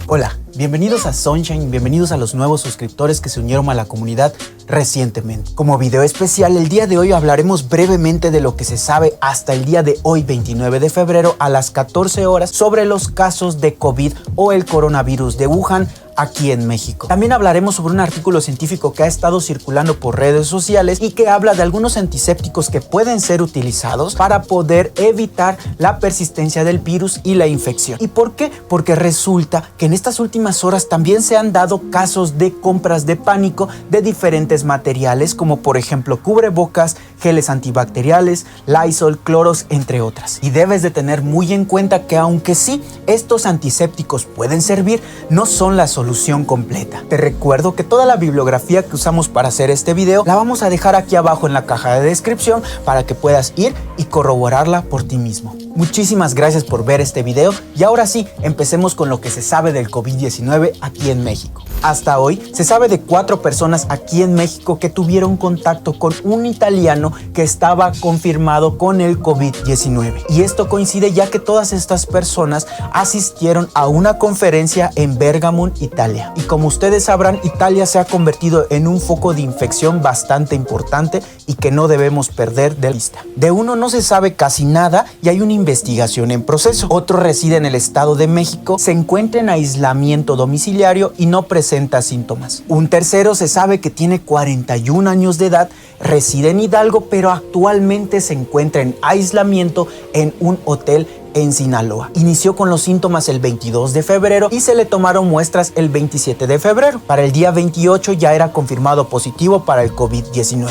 Hola, bienvenidos a Sunshine, bienvenidos a los nuevos suscriptores que se unieron a la comunidad recientemente. Como video especial, el día de hoy hablaremos brevemente de lo que se sabe hasta el día de hoy, 29 de febrero, a las 14 horas, sobre los casos de COVID o el coronavirus de Wuhan, aquí en México. También hablaremos sobre un artículo científico que ha estado circulando por redes sociales y que habla de algunos antisépticos que pueden ser utilizados para poder evitar la persistencia del virus y la infección. ¿Y por qué? Porque resulta que en estas últimas horas también se han dado casos de compras de pánico de diferentes materiales, como por ejemplo cubrebocas, geles antibacteriales, Lysol, Clorox, entre otras. Y debes de tener muy en cuenta que aunque sí, estos antisépticos pueden servir, no son la solución completa. Te recuerdo que toda la bibliografía que usamos para hacer este video la vamos a dejar aquí abajo en la caja de descripción para que puedas ir y corroborarla por ti mismo. Muchísimas gracias por ver este video y ahora sí, empecemos con lo que se sabe del COVID-19 aquí en México. Hasta hoy se sabe de 4 personas aquí en México que tuvieron contacto con un italiano que estaba confirmado con el COVID-19. Y esto coincide ya que todas estas personas asistieron a una conferencia en Bérgamo, Italia. Y como ustedes sabrán, Italia se ha convertido en un foco de infección bastante importante y que no debemos perder de vista. De uno no se sabe casi nada y hay una investigación en proceso. Otro reside en el Estado de México, se encuentra en aislamiento domiciliario y no presenta síntomas. Un tercero se sabe que tiene 41 años de edad, reside en Hidalgo, pero actualmente se encuentra en aislamiento en un hotel en Sinaloa. Inició con los síntomas el 22 de febrero y se le tomaron muestras el 27 de febrero. Para el día 28 ya era confirmado positivo para el COVID-19.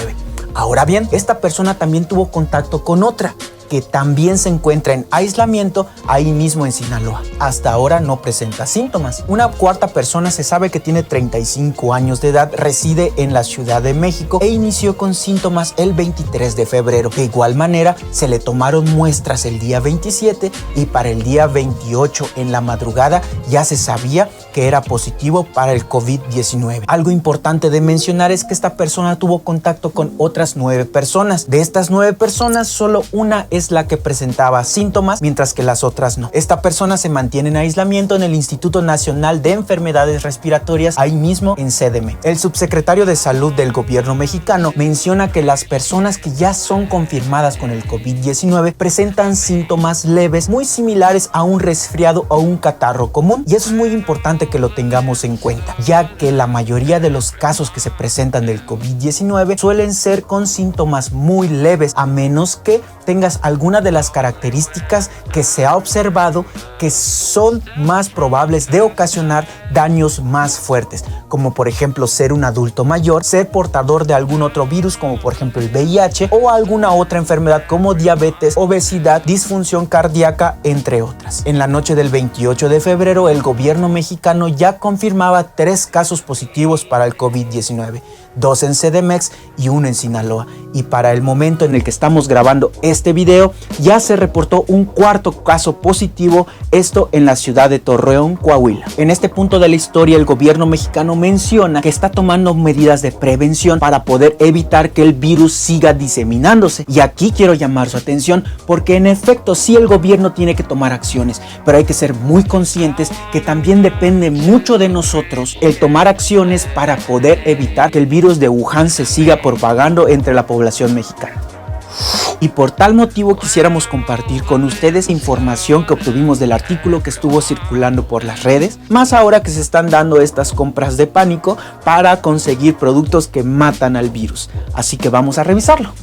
Ahora bien, esta persona también tuvo contacto con otra que también se encuentra en aislamiento ahí mismo en Sinaloa. Hasta ahora no presenta síntomas. Una cuarta persona se sabe que tiene 35 años de edad, reside en la Ciudad de México e inició con síntomas el 23 de febrero. De igual manera, se le tomaron muestras el día 27 y para el día 28 en la madrugada ya se sabía que era positivo para el COVID-19. Algo importante de mencionar es que esta persona tuvo contacto con otras 9 personas. De estas 9 personas, solo una es la que presentaba síntomas, mientras que las otras no. Esta persona se mantiene en aislamiento en el Instituto Nacional de Enfermedades Respiratorias, ahí mismo en CDMX. El subsecretario de Salud del gobierno mexicano menciona que las personas que ya son confirmadas con el COVID-19 presentan síntomas leves muy similares a un resfriado o un catarro común. Y eso es muy importante que lo tengamos en cuenta, ya que la mayoría de los casos que se presentan del COVID-19 suelen ser con síntomas muy leves, a menos que tengas alguna de las características que se ha observado que son más probables de ocasionar daños más fuertes, como por ejemplo ser un adulto mayor, ser portador de algún otro virus como por ejemplo el VIH o alguna otra enfermedad como diabetes, obesidad, disfunción cardíaca, entre otras. En la noche del 28 de febrero el gobierno mexicano ya confirmaba 3 casos positivos para el COVID-19, 2 en CDMX y 1 en Sinaloa. Y para el momento en el que estamos grabando este video, ya se reportó un 4º caso positivo, esto en la ciudad de Torreón, Coahuila. En este punto de la historia, el gobierno mexicano menciona que está tomando medidas de prevención para poder evitar que el virus siga diseminándose. Y aquí quiero llamar su atención porque en efecto sí el gobierno tiene que tomar acciones, pero hay que ser muy conscientes que también depende mucho de nosotros el tomar acciones para poder evitar que el virus de Wuhan se siga propagando entre la población mexicana. Y por tal motivo quisiéramos compartir con ustedes información que obtuvimos del artículo que estuvo circulando por las redes, más ahora que se están dando estas compras de pánico para conseguir productos que matan al virus. Así que vamos a revisarlo.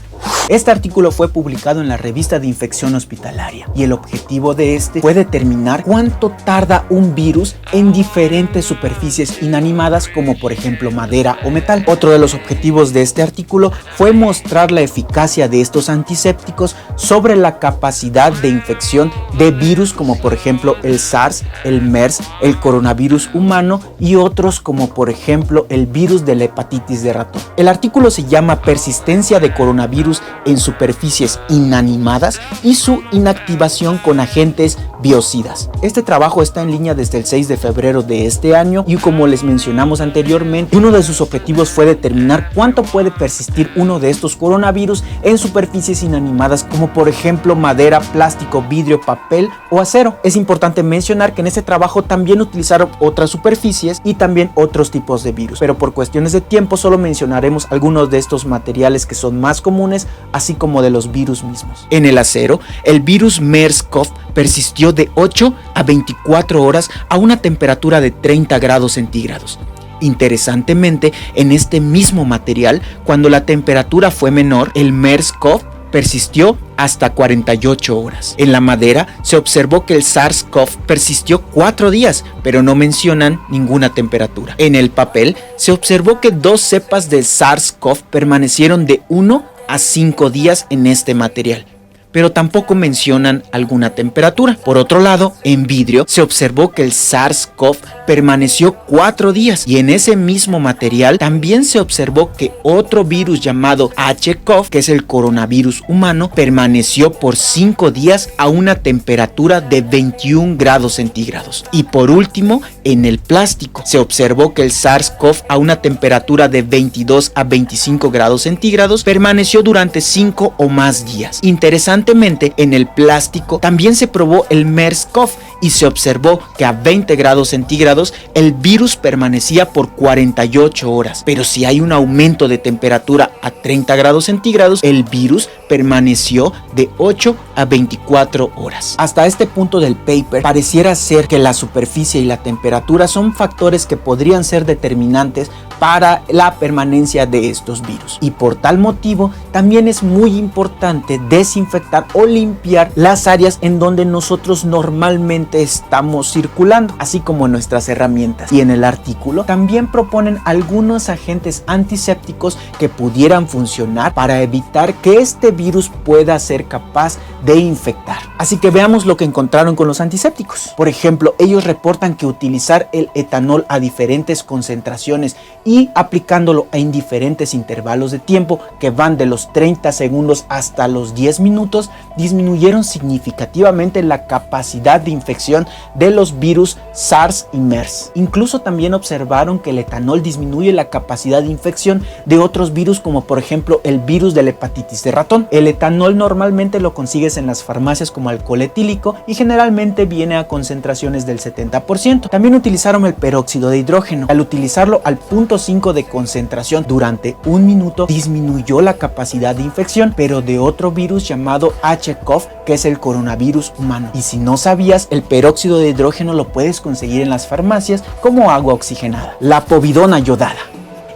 Este artículo fue publicado en la revista de infección hospitalaria y el objetivo de este fue determinar cuánto tarda un virus en diferentes superficies inanimadas como por ejemplo madera o metal. Otro de los objetivos de este artículo fue mostrar la eficacia de estos antisépticos sobre la capacidad de infección de virus como por ejemplo el SARS, el MERS, el coronavirus humano y otros como por ejemplo el virus de la hepatitis de ratón. El artículo se llama Persistencia de coronavirus virus en superficies inanimadas y su inactivación con agentes biocidas. Este trabajo está en línea desde el 6 de febrero de este año y, como les mencionamos anteriormente, uno de sus objetivos fue determinar cuánto puede persistir uno de estos coronavirus en superficies inanimadas, como por ejemplo madera, plástico, vidrio, papel o acero. Es importante mencionar que en este trabajo también utilizaron otras superficies y también otros tipos de virus, pero por cuestiones de tiempo solo mencionaremos algunos de estos materiales que son más comunes, así como de los virus mismos. En el acero, el virus MERS-CoV persistió de 8 a 24 horas a una temperatura de 30 grados centígrados. Interesantemente, en este mismo material, cuando la temperatura fue menor, el MERS-CoV persistió hasta 48 horas. En la madera se observó que el SARS-CoV persistió 4 días, pero no mencionan ninguna temperatura. En el papel se observó que 2 cepas del SARS-CoV permanecieron de 1 a 5 días en este material, pero tampoco mencionan alguna temperatura. Por otro lado, en vidrio se observó que el SARS-CoV permaneció 4 días y en ese mismo material también se observó que otro virus llamado HCoV, que es el coronavirus humano, permaneció por 5 días a una temperatura de 21 grados centígrados. Y por último, en el plástico se observó que el SARS-CoV a una temperatura de 22 a 25 grados centígrados permaneció durante 5 o más días. Interesantemente, en el plástico también se probó el MERS-CoV y se observó que a 20 grados centígrados el virus permanecía por 48 horas. Pero si hay un aumento de temperatura a 30 grados centígrados, el virus permaneció de 8 a 24 horas. Hasta este punto del paper, pareciera ser que la superficie y la temperatura son factores que podrían ser determinantes para la permanencia de estos virus. Y por tal motivo, también es muy importante desinfectar o limpiar las áreas en donde nosotros normalmente estamos circulando, así como nuestras herramientas. Y en el artículo también proponen algunos agentes antisépticos que pudieran funcionar para evitar que este virus pueda ser capaz de infectar. Así que veamos lo que encontraron con los antisépticos. Por ejemplo, ellos reportan que utilizar el etanol a diferentes concentraciones y aplicándolo en diferentes intervalos de tiempo que van de los 30 segundos hasta los 10 minutos disminuyeron significativamente la capacidad de infección de los virus SARS y MERS. Incluso también observaron que el etanol disminuye la capacidad de infección de otros virus, como por ejemplo el virus de la hepatitis de ratón. El etanol normalmente lo consigues en las farmacias como alcohol etílico y generalmente viene a concentraciones del 70%. También utilizaron el peróxido de hidrógeno. Al utilizarlo al 0.5 de concentración durante 1 minuto disminuyó la capacidad de infección, pero de otro virus llamado HCoV, que es el coronavirus humano. Y si no sabías, el peróxido de hidrógeno lo puedes conseguir en las farmacias como agua oxigenada. La povidona yodada.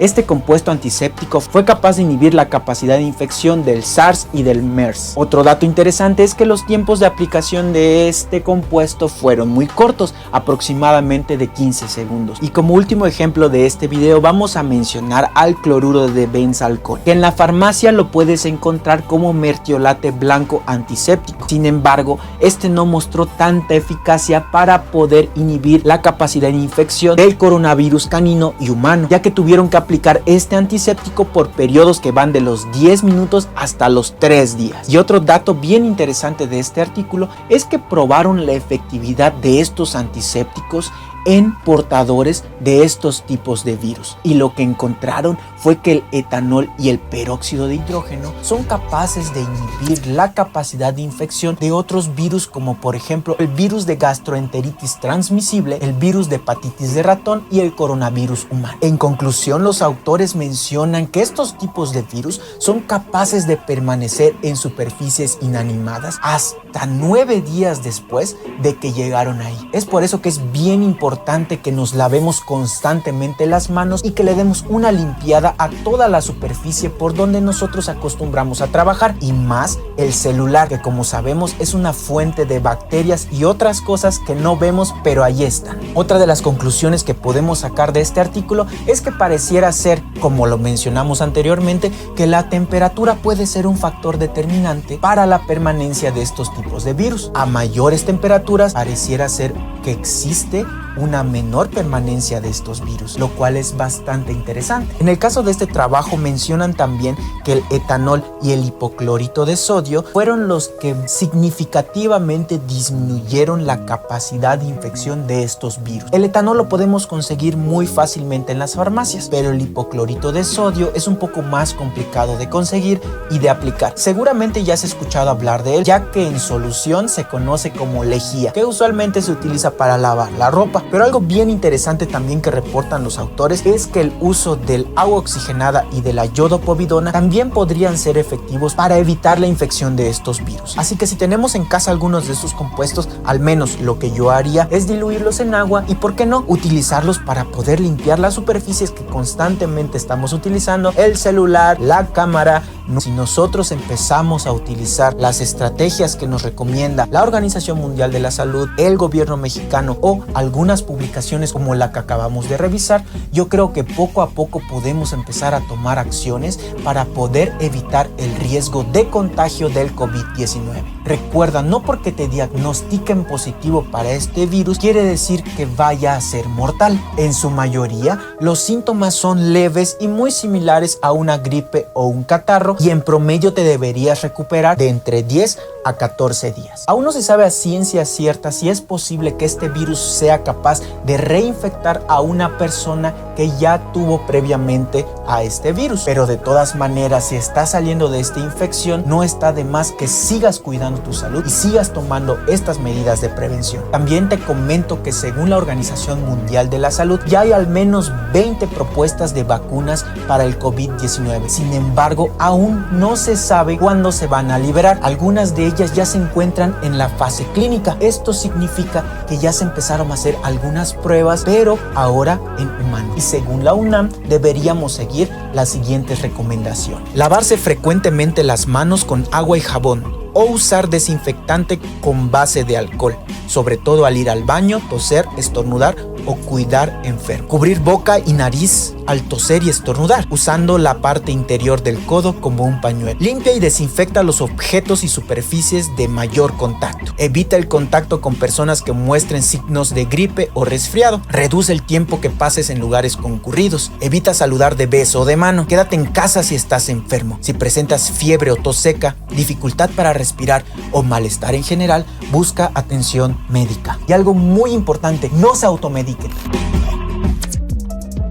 Este compuesto antiséptico fue capaz de inhibir la capacidad de infección del SARS y del MERS. Otro dato interesante es que los tiempos de aplicación de este compuesto fueron muy cortos, aproximadamente de 15 segundos. Y como último ejemplo de este video vamos a mencionar al cloruro de benzalcohol, que en la farmacia lo puedes encontrar como mertiolate blanco antiséptico. Sin embargo, este no mostró tanta eficacia para poder inhibir la capacidad de infección del coronavirus canino y humano, ya que tuvieron que aplicar este antiséptico por periodos que van de los 10 minutos hasta los 3 días. Y otro dato bien interesante de este artículo es que probaron la efectividad de estos antisépticos en portadores de estos tipos de virus, y lo que encontraron fue que el etanol y el peróxido de hidrógeno son capaces de inhibir la capacidad de infección de otros virus, como por ejemplo el virus de gastroenteritis transmisible, el virus de hepatitis de ratón y el coronavirus humano. En conclusión, los autores mencionan que estos tipos de virus son capaces de permanecer en superficies inanimadas hasta 9 días después de que llegaron ahí. Es por eso que es bien importante que nos lavemos constantemente las manos y que le demos una limpiada a toda la superficie por donde nosotros acostumbramos a trabajar, y más el celular, que como sabemos es una fuente de bacterias y otras cosas que no vemos, pero ahí están. Otra de las conclusiones que podemos sacar de este artículo es que pareciera ser, como lo mencionamos anteriormente, que la temperatura puede ser un factor determinante para la permanencia de estos tipos de virus. A mayores temperaturas pareciera ser que existe una menor permanencia de estos virus, lo cual es bastante interesante. En el caso de este trabajo mencionan también que el etanol y el hipoclorito de sodio fueron los que significativamente disminuyeron la capacidad de infección de estos virus. El etanol lo podemos conseguir muy fácilmente en las farmacias, pero el hipoclorito de sodio es un poco más complicado de conseguir y de aplicar. Seguramente ya has escuchado hablar de él, ya que en solución se conoce como lejía, que usualmente se utiliza para lavar la ropa. Pero algo bien interesante también que reportan los autores es que el uso del agua oxigenada y de la iodopovidona también podrían ser efectivos para evitar la infección de estos virus. Así que si tenemos en casa algunos de estos compuestos, al menos lo que yo haría es diluirlos en agua y, ¿por qué no?, utilizarlos para poder limpiar las superficies que constantemente estamos utilizando, el celular, la cámara. Si nosotros empezamos a utilizar las estrategias que nos recomienda la Organización Mundial de la Salud, el gobierno mexicano o algunas publicaciones como la que acabamos de revisar, yo creo que poco a poco podemos empezar a tomar acciones para poder evitar el riesgo de contagio del COVID-19. Recuerda, no porque te diagnostiquen positivo para este virus quiere decir que vaya a ser mortal. En su mayoría, los síntomas son leves y muy similares a una gripe o un catarro, y en promedio te deberías recuperar de entre 10 a 14 días. Aún no se sabe a ciencia cierta si es posible que este virus sea capaz de reinfectar a una persona que ya tuvo previamente a este virus, pero de todas maneras, si estás saliendo de esta infección, no está de más que sigas cuidando tu salud y sigas tomando estas medidas de prevención. También te comento que según la Organización Mundial de la Salud, ya hay al menos 20 propuestas de vacunas para el COVID-19. Sin embargo, aún no se sabe cuándo se van a liberar. Algunas de ellas ya se encuentran en la fase clínica. Esto significa que ya se empezaron a hacer algunas pruebas, pero ahora en humanos. Y según la UNAM, deberíamos seguir las siguientes recomendaciones: lavarse frecuentemente las manos con agua y jabón, o usar desinfectante con base de alcohol, sobre todo al ir al baño, toser, estornudar o cuidar enfermo. Cubrir boca y nariz al toser y estornudar, usando la parte interior del codo como un pañuelo. Limpia y desinfecta los objetos y superficies de mayor contacto. Evita el contacto con personas que muestren signos de gripe o resfriado. Reduce el tiempo que pases en lugares concurridos. Evita saludar de beso o de mano. Quédate en casa si estás enfermo. Si presentas fiebre o tos seca, dificultad para respirar o malestar en general, busca atención médica. Y algo muy importante, no se automediquen.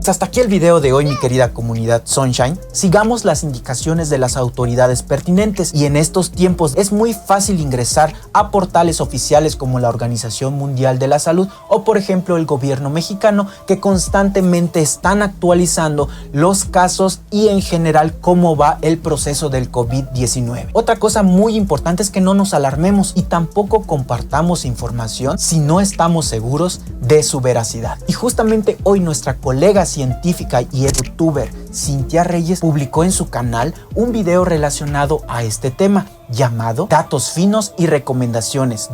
Hasta aquí el video de hoy, mi querida comunidad Sunshine. Sigamos las indicaciones de las autoridades pertinentes, y en estos tiempos es muy fácil ingresar a portales oficiales como la Organización Mundial de la Salud o, por ejemplo, el gobierno mexicano, que constantemente están actualizando los casos y en general cómo va el proceso del COVID-19. Otra cosa muy importante es que no nos alarmemos y tampoco compartamos información si no estamos seguros de su veracidad. Y justamente hoy nuestra colega científica y youtuber Cintia Reyes publicó en su canal un video relacionado a este tema llamado Datos Finos y Recomendaciones,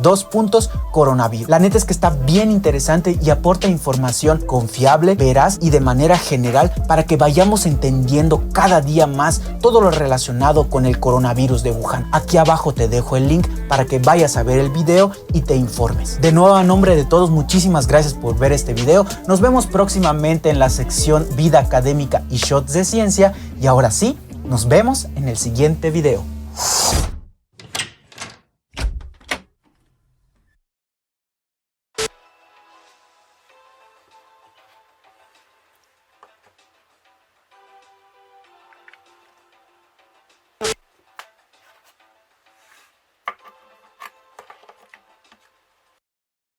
coronavirus. La neta es que está bien interesante y aporta información confiable, veraz y de manera general para que vayamos entendiendo cada día más todo lo relacionado con el coronavirus de Wuhan. Aquí abajo te dejo el link para que vayas a ver el video y te informes. De nuevo, a nombre de todos, muchísimas gracias por ver este video. Nos vemos próximamente en la sección Vida Académica y Shots de Ciencia, y ahora sí, nos vemos en el siguiente video.